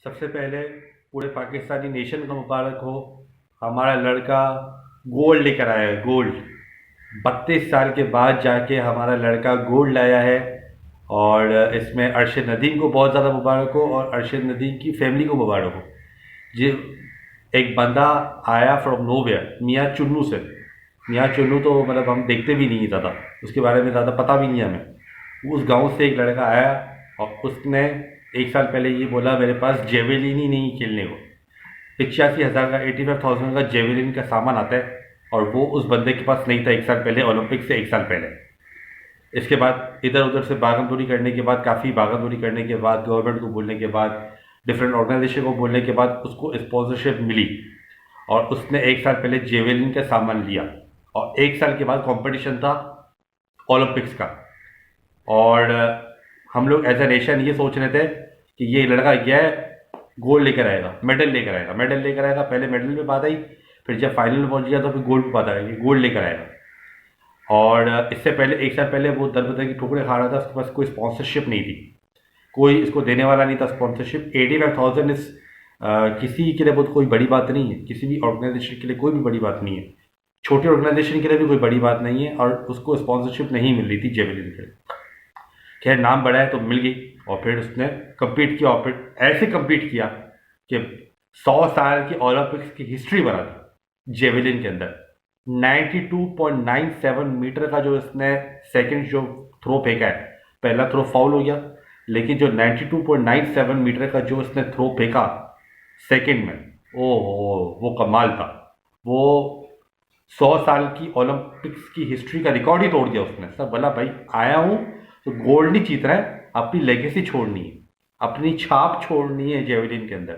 सबसे पहले पूरे पाकिस्तानी नेशन को मुबारक हो। हमारा लड़का गोल्ड लेकर आया है, गोल्ड। 32 साल के बाद जाके हमारा लड़का गोल्ड लाया है। और इसमें अरशद नदीम को बहुत ज़्यादा मुबारक हो और अरशद नदीम की फैमिली को मुबारक हो। जी। एक बंदा आया फ्रॉम नोवेयर, मियाँ चुन्नू से। मियाँ चुन्नू तो मतलब हम देखते भी नहीं हैं ज़्यादा, उसके बारे में ज़्यादा पता भी नहीं है हमें। उस गांव से एक लड़का आया और उसने 1 साल पहले ये बोला मेरे पास जेवेलिन ही नहीं खेलने को। 85,000 का, 85,000 का जेवेलिन का सामान आता है और वो उस बंदे के पास नहीं था 1 साल पहले, ओलंपिक से 1 साल पहले। इसके बाद इधर उधर से भागम करने के बाद, काफ़ी भागम करने के बाद, गवर्नमेंट को बोलने के बाद, डिफरेंट ऑर्गेनाइजेशन को बोलने के बाद उसको स्पॉन्सरशिप मिली और उसने 1 साल पहले जेवेलिन का सामान लिया। और 1 साल के बाद कंपटीशन था ओलंपिक्स का। और हम लोग एज ए नेशन ये सोच रहे थे कि ये लड़का गया है, गोल्ड लेकर आएगा, मेडल लेकर आएगा, मेडल लेकर आएगा। पहले मेडल में बात आई, फिर जब फाइनल में पहुंच गया तो फिर गोल्ड पे बात आई, गोल्ड लेकर आएगा। और इससे पहले 1 साल पहले वो दर बदर की ठोकरें खा रहा था, उसके पास कोई स्पॉन्सरशिप नहीं थी, कोई इसको देने वाला नहीं था स्पॉन्सरशिप। 85,000 इस किसी के लिए बहुत कोई बड़ी बात नहीं है, किसी भी ऑर्गेनाइजेशन के लिए कोई भी बड़ी बात नहीं है, छोटी ऑर्गेनाइजेशन के लिए भी कोई बड़ी बात नहीं है। और उसको स्पॉन्सरशिप नहीं मिल रही थी जेवलिन के लिए। खैर नाम बढ़ा है तो मिल गई और फिर उसने कम्पीट किया और फिर ऐसे कम्पीट किया कि 100 साल की ओलंपिक्स की हिस्ट्री बना दी जेवलिन के अंदर। 92.97 मीटर का जो इसने सेकंड जो थ्रो फेंका है, पहला थ्रो फाउल हो गया, लेकिन जो 92.97 मीटर का जो इसने थ्रो फेंका सेकंड में, ओहो वो कमाल था। वो 100 साल की ओलंपिक्स की हिस्ट्री का रिकॉर्ड ही तोड़ दिया उसने। सब बोला भाई आया हूं तो गोल्ड नहीं जीतना है, अपनी लेगेसी छोड़नी है, अपनी छाप छोड़नी है जेवलिन के अंदर,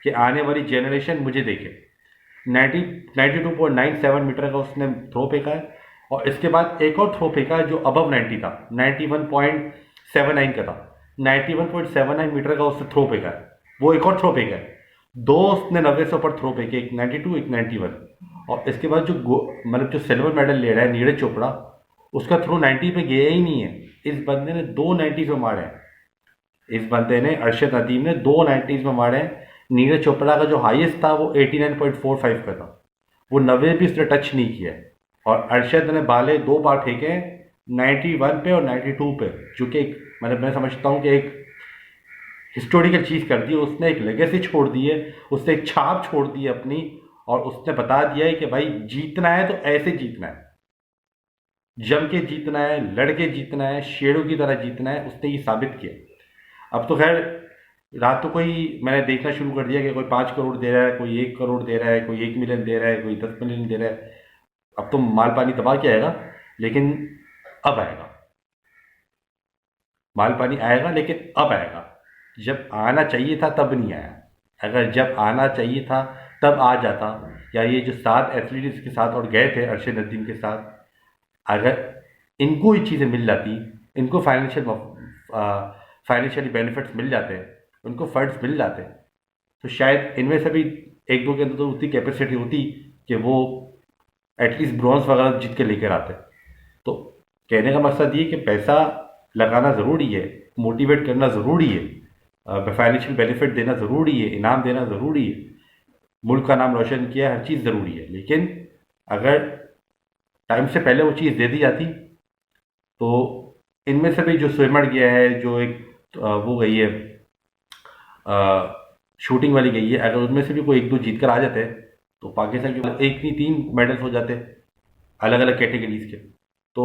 कि आने वाली जनरेशन मुझे देखे। 92.97 मीटर का उसने थ्रो फेंका है और इसके बाद एक और थ्रो फेंका है जो अबव 90 था, 91.79 का था। 91.79 मीटर का उसने थ्रो फेंका है, वो एक और थ्रो फेंका है। दो उसने 90 से ऊपर थ्रो फेंके, एक 92, एक 91। और इसके बाद जो मतलब जो सिल्वर मेडल ले रहा है नीरज चोपड़ा, उसका थ्रो 90 पे गया ही नहीं है। इस बंदे ने 2 90 पे मारे हैं। इस बंदे ने, अरशद नदीम ने 2 90 में मारे हैं। नीरज चोपड़ा का जो हाईएस्ट था वो 89.45 का था, वो 90 भी उसने टच नहीं किया। और अरशद ने बाले 2 बार फेंके, 91 पे और 92 पे, जो कि मतलब मैं समझता हूँ कि एक हिस्टोरिकल चीज़ कर दी। उसने एक लेगेसी छोड़ दी है, उसने एक छाप छोड़ दी है अपनी, और उसने बता दिया है कि भाई जीतना है तो ऐसे जीतना है, जम के जीतना है, लड़के जीतना है, शेरों की तरह जीतना है। उसने ये साबित किया। अब तो खैर रात तो कोई मैंने देखना शुरू कर दिया कि कोई 5 करोड़ दे रहा है, कोई 1 करोड़ दे रहा है, कोई 1 मिलियन दे रहा है, कोई 10 मिलियन दे रहा है। अब तो माल पानी तबाह क्या आएगा, लेकिन अब आएगा। माल पानी आएगा लेकिन अब आएगा। जब आना चाहिए था तब नहीं आया। अगर जब आना चाहिए था तब आ जाता, या ये जो 7 एथलीट इसके साथ और गए थे अरशद नदीम के साथ, अगर इनको ये चीज़ें मिल जाती, इनको फाइनेंशियली बेनिफिट्स मिल जाते, उनको फंड्स मिल जाते, तो शायद इनमें से भी एक दो के अंदर तो उतनी कैपेसिटी होती कि वो एटलीस्ट ब्रॉन्ज वगैरह जीत के लेकर आते। तो कहने का मकसद ये कि पैसा लगाना ज़रूरी है, मोटिवेट करना ज़रूरी है, फाइनेंशियल बेनिफिट देना ज़रूरी है, इनाम देना ज़रूरी है, मुल्क का नाम रोशन किया, हर चीज़ ज़रूरी है। लेकिन अगर टाइम से पहले वो चीज़ दे दी जाती तो इनमें से भी जो स्विमर गया है, जो एक वो गई है शूटिंग वाली गई है, अगर उनमें से भी कोई 1 2 जीत कर आ जाते तो पाकिस्तान के एक नहीं 3 मेडल्स हो जाते अलग अलग कैटेगरीज के। तो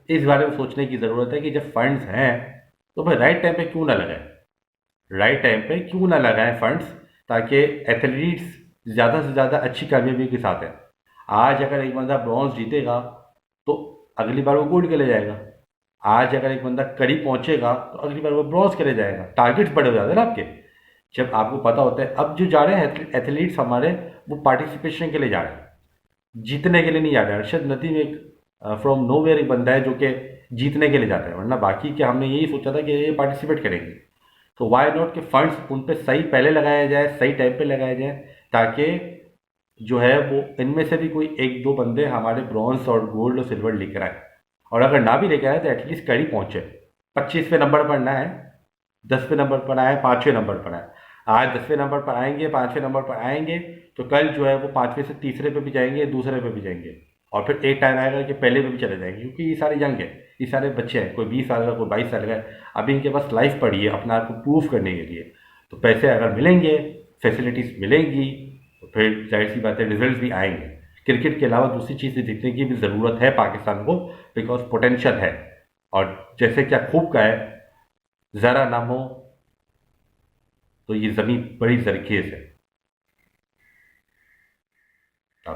इस बारे में सोचने की ज़रूरत है कि जब फंड्स हैं तो भाई राइट टाइम पे क्यों ना लगाएं, राइट टाइम पे क्यों ना लगाएं फंड्स, ताकि एथलीट्स ज़्यादा से ज़्यादा अच्छी कामयाबी के साथ है। आज अगर एक बंदा ब्रॉन्ज जीतेगा तो अगली बार वो गोल्ड के लिए जाएगा। आज अगर एक बंदा कड़ी पहुंचेगा तो अगली बार वो ब्रॉन्ज के लिए जाएगा। टारगेट्स बड़े हो जाते हैं ना आपके, जब आपको पता होता है। अब जो जा रहे हैं एथलीट्स हमारे, वो पार्टिसिपेशन के लिए जा रहे हैं, जीतने के लिए नहीं जा रहे हैं। अरशद नदीम एक फ्रॉम नोवेयर एक बंदा है जो कि जीतने के लिए जाता है, वरना बाकी के हमने यही सोचा था कि ये पार्टिसिपेट करेंगे। तो वाई नॉट के फंड्स उन पे सही पहले लगाया जाए, सही टाइम पे लगाया जाए, ताकि जो है वो इनमें से भी कोई 1 2 बंदे हमारे ब्रॉन्ज और गोल्ड और सिल्वर लेकर आए। और अगर ना भी लेकर आए तो एटलीस्ट कड़ी पहुंचे। 25वें नंबर पर ना है, 10वें नंबर पर आए, 5वें नंबर पर आए। आज 10वें नंबर पर आएंगे, 5वें नंबर पर आएंगे, तो कल जो है वो 5वें से तीसरे पे भी जाएंगे, दूसरे पे भी जाएंगे, और फिर एक टाइम आएगा कि पहले पे भी चले जाएंगे, क्योंकि ये सारे यंग है, ये सारे बच्चे हैं, कोई 20 साल का, कोई 22 साल का है। अभी इनके पास लाइफ पड़ी है अपना आप को प्रूव करने के लिए। तो पैसे अगर मिलेंगे, फैसिलिटीज मिलेंगी, तो फिर जाहिर सी बात है रिजल्ट भी आएंगे। क्रिकेट के अलावा दूसरी चीज़ें दिखने की भी ज़रूरत है पाकिस्तान को, बिकॉज पोटेंशियल है। और जैसे क्या खूब का है, ज़रा नाम हो तो ये ज़मीन बड़ी जरखेज़ है।